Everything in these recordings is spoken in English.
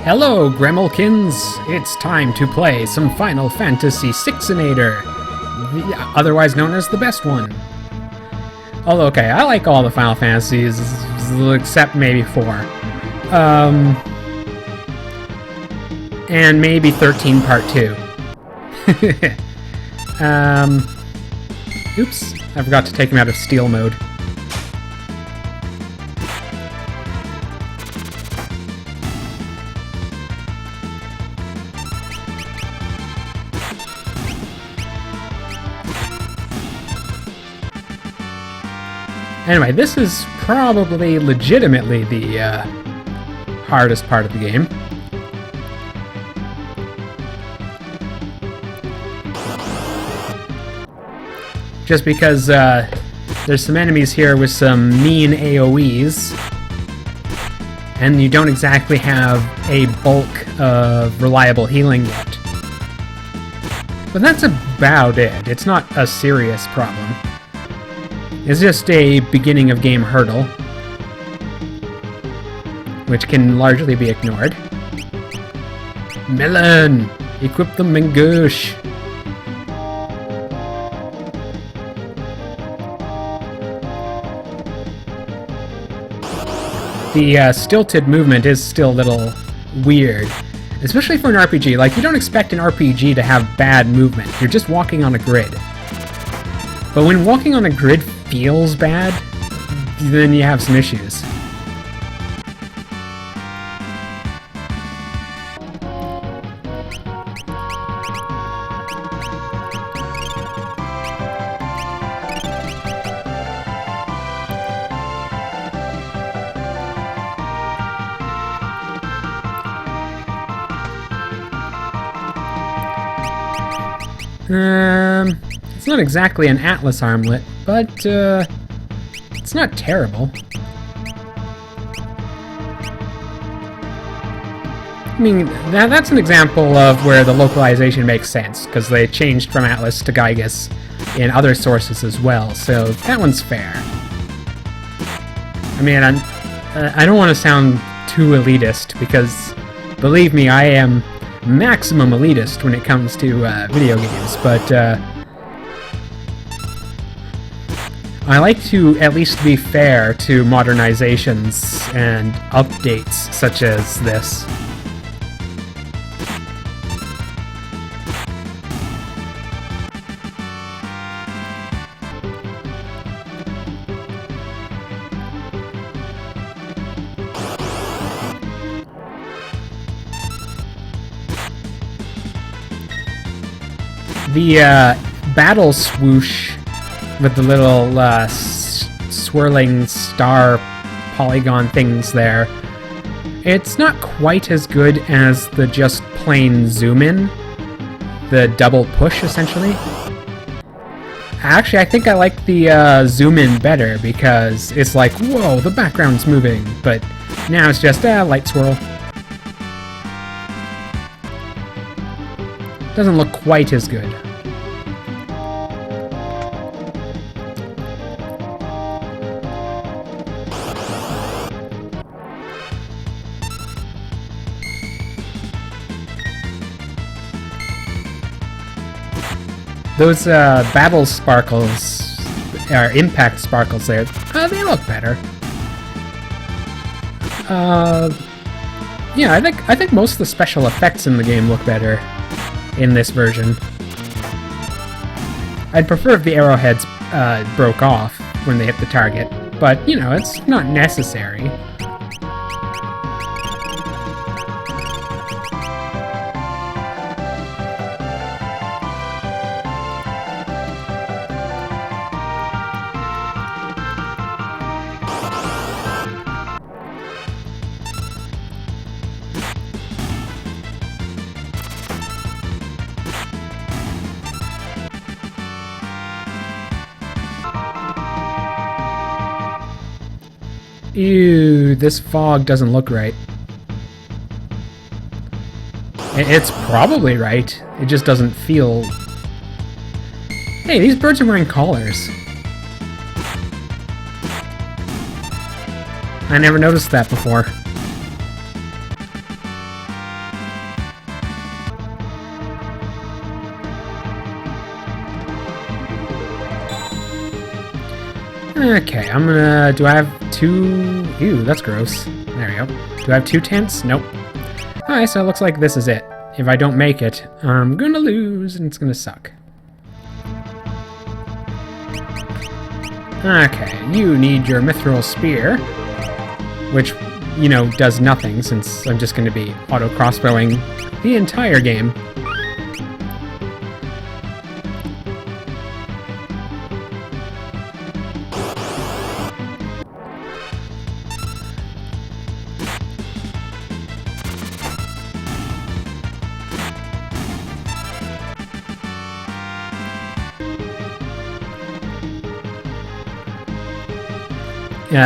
Hello, Gremlkins! It's time to play some Final Fantasy VI-inator, otherwise known as the best one. Although, okay, I like all the Final Fantasies, except maybe 4. And maybe 13 Part 2. Oops, I forgot to take him out of steal mode. Anyway, this is probably legitimately the hardest part of the game. Just because there's some enemies here with some mean AoEs, and you don't exactly have a bulk of reliable healing yet. But that's about it. It's not a serious problem. It's just a beginning of game hurdle, which can largely be ignored. Melon! Equip the Mangoosh! The stilted movement is still a little weird, especially for an RPG. Like, you don't expect an RPG to have bad movement. You're just walking on a grid. But when walking on a grid feels bad, then you have some issues. It's not exactly an Atlas armlet, but it's not terrible. I mean, that's an example of where the localization makes sense, because they changed from Atlas to Gygas in other sources as well, so that one's fair. I mean, I don't want to sound too elitist, because believe me, I am maximum elitist when it comes to video games, but I like to at least be fair to modernizations and updates such as this. The battle swoosh with the little swirling star polygon things there, it's not quite as good as the just plain zoom in, the double push essentially. Actually, I think I like the zoom in better because it's like, whoa, the background's moving, but now it's just a light swirl. Doesn't look quite as good. Those battle sparkles, or impact sparkles there, they look better. Yeah, I think most of the special effects in the game look better in this version. I'd prefer if the arrowheads broke off when they hit the target, but, you know, it's not necessary. Ew, this fog doesn't look right. It's probably right. It just doesn't feel... Hey, these birds are wearing collars. I never noticed that before. Okay, I'm gonna... Do I have 2... Ew, that's gross. There we go. Do I have 2 tints? Nope. Alright, so it looks like this is it. If I don't make it, I'm gonna lose, and it's gonna suck. Okay, you need your mithril spear, which, you know, does nothing, since I'm just gonna be auto-crossbowing the entire game.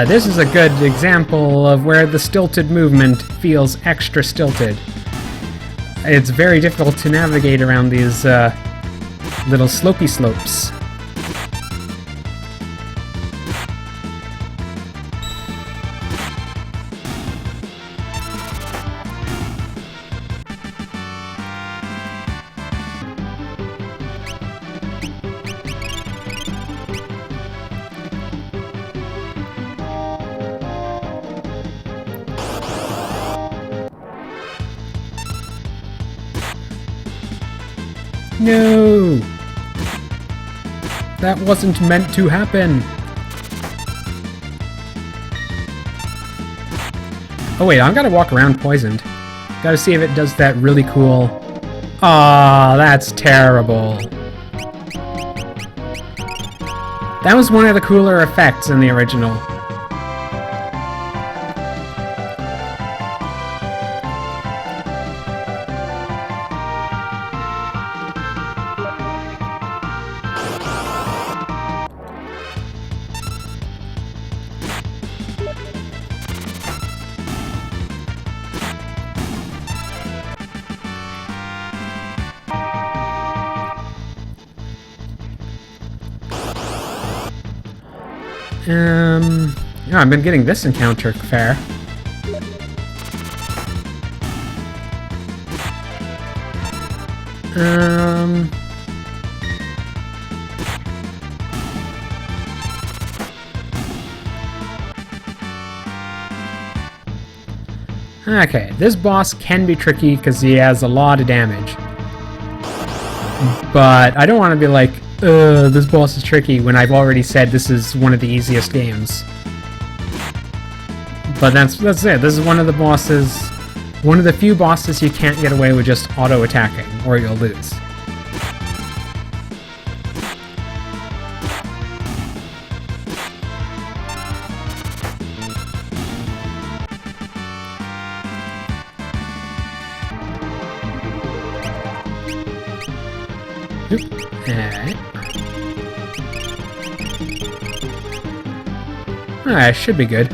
This is a good example of where the stilted movement feels extra stilted. It's very difficult to navigate around these little slopey slopes. No! That wasn't meant to happen! Oh wait, I've gotta walk around poisoned. Gotta see if it does that really cool... Aw, that's terrible. That was one of the cooler effects in the original. Yeah, I've been getting this encounter fair. Okay, this boss can be tricky because he has a lot of damage. But I don't want to be like, this boss is tricky when I've already said this is one of the easiest games. But that's it. This is one of the bosses, one of the few bosses you can't get away with just auto-attacking, or you'll lose. Alright, should be good.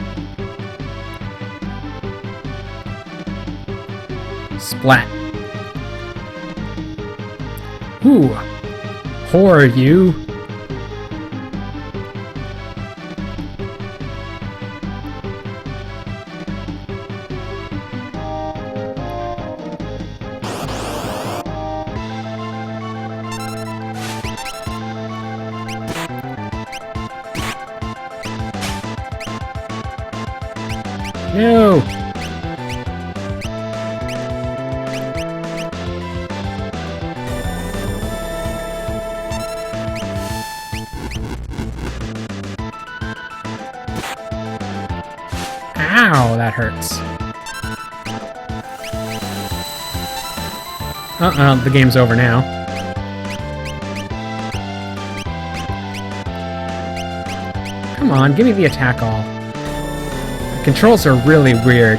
Splat. Ooh. Whore, you. No! Ow, that hurts. Uh-oh, the game's over now. Come on, give me the attack all. The controls are really weird.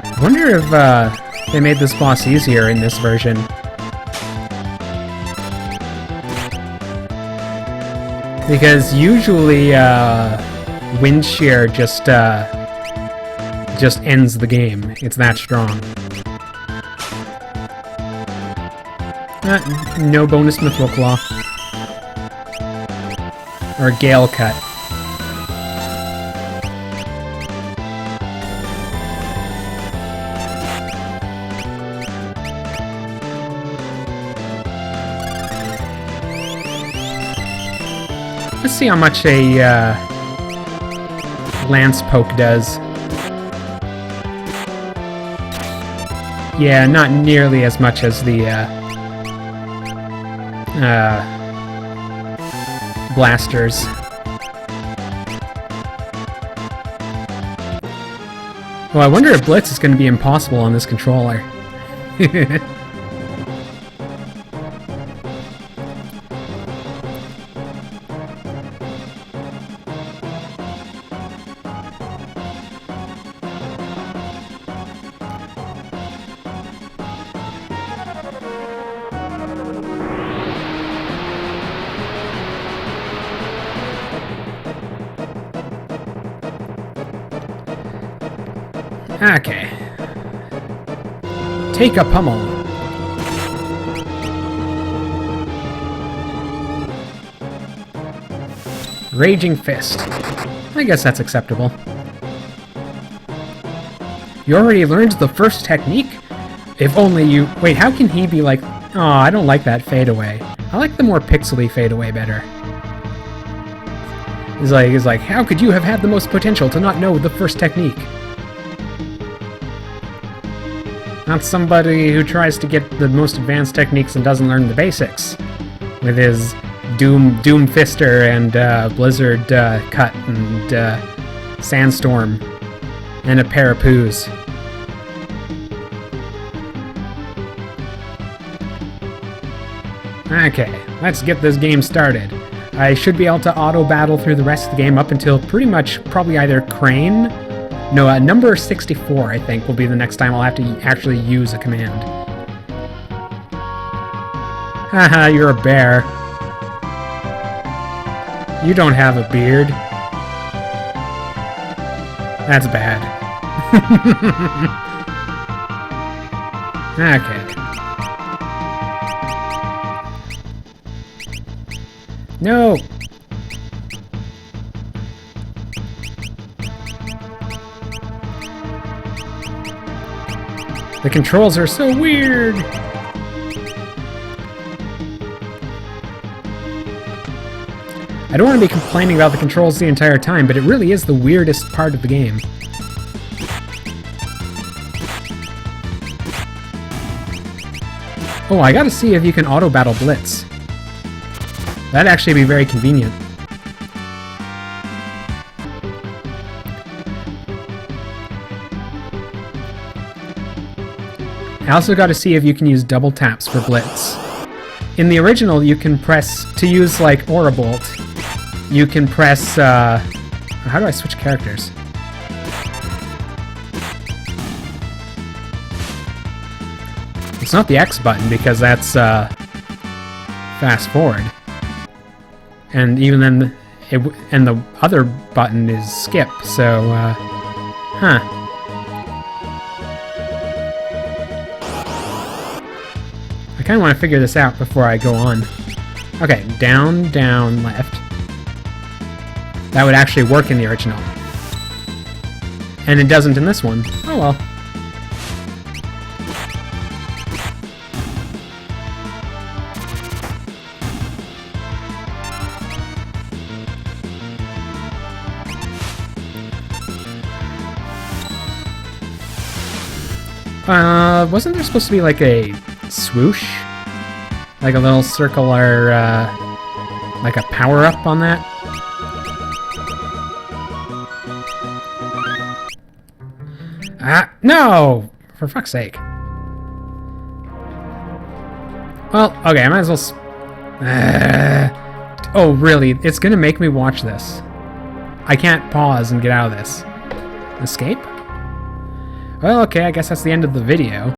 I wonder if they made this boss easier in this version. Because usually wind shear just ends the game. It's that strong. No bonus mithril claw. Or Gale Cut. Let's see how much a Lance Poke does. Yeah, not nearly as much as the blasters. Well, I wonder if Blitz is going to be impossible on this controller. Okay. Take a pummel. Raging Fist. I guess that's acceptable. You already learned the first technique? If only you... Wait, how can he be like... Oh, I don't like that fadeaway. I like the more pixely fadeaway better. He's like, how could you have had the most potential to not know the first technique? Not somebody who tries to get the most advanced techniques and doesn't learn the basics. With his Doom Fister and Blizzard Cut and Sandstorm and a pair of poos. Okay, let's get this game started. I should be able to auto-battle through the rest of the game up until pretty much probably either Crane... No, number 64, I think, will be the next time I'll have to actually use a command. Haha, you're a bear. You don't have a beard. That's bad. Okay. No! The controls are so weird! I don't want to be complaining about the controls the entire time, but it really is the weirdest part of the game. Oh, I gotta see if you can auto-battle Blitz. That'd actually be very convenient. I also got to see if you can use double taps for Blitz. In the original, you can press, to use like Aura Bolt, you can press, how do I switch characters? It's not the X button because that's, fast forward. And even then, and the other button is skip, so, huh. I kind of want to figure this out before I go on. Okay, down, down, left. That would actually work in the original. And it doesn't in this one. Oh well. Wasn't there supposed to be like a swoosh? Like a little circular, like a power-up on that? Ah, no! For fuck's sake. Well, okay, I might as well... Oh, really? It's gonna make me watch this. I can't pause and get out of this. Escape? Well, okay, I guess that's the end of the video.